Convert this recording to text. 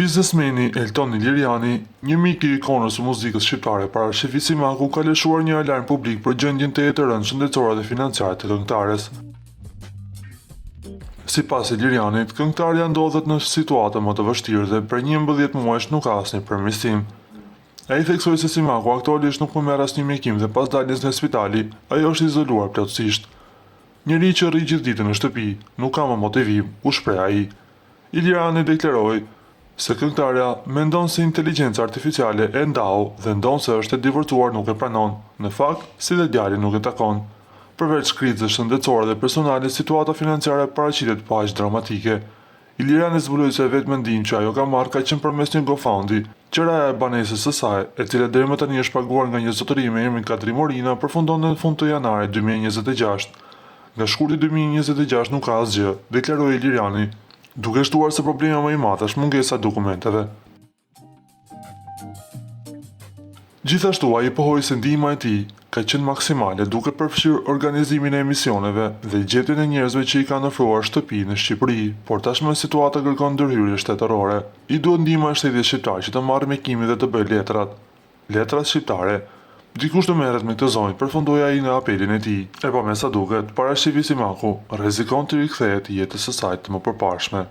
Biznesmeni Elton Iliriani, një mik i ikonës së muzikës shqiptare, parashifit Simaku, ka lëshuar një alarm publik për gjendjen të rëndë shëndetësore dhe financiare të këngëtares. Sipas Ilirianit, këngëtarja ndodhet në situatë më të vështirë dhe për 11 muajsh nuk ka asnjë përmirësim. Ai theksoi se Simaku aktualisht nuk merr asnjë mjekim dhe pas daljes nga spitali, ajo është izoluar plotësisht. Njëri që rri gjithë ditën në shtëpi, nuk ka më motivim, u shpreh ai. Iliriani deklaroi se këngëtarja mendon se inteligjenca artificiale e ndau dhe ndon se është e divorcuar nuk e pranon, në fakt, si dhe djali nuk e takon. Përveç krizës shëndetësore dhe personale, situata financiare paraqitet po aq dramatike. Iliriani zbuloi se vetë mendim që ajo ka marrë ka qenë përmes një GoFundMe, qiraja e banesës së saj, e cila deri më tani është paguar nga një zotëri me emrin Kadri Morina, përfundon në fund të janarit 2026. Nga shkurti 2026 nuk ka asgjë, deklaroi Iliriani, duke shtuar se problemi më i madh është mungesa e dokumenteve. Gjithashtu ai pohoi se ndihma e tij ka qenë maksimale duke përfshirë organizimin e emisioneve dhe gjetjen e njerëzve që i kanë ofruar shtëpi në Shqipëri, por tashmë situata kërkon ndërhyrje shtetërore. I duhet ndihma e shtetit shqiptar që të marrë mjekimin dhe të bëjë letrat. Letrat shqiptare. Dikush do merret me këtë zonjë, përfundoi ai në apelin e tij. E pa me sa duket, parashifit Simaku rrezikon të rikthehet jetës së saj të mëparshme.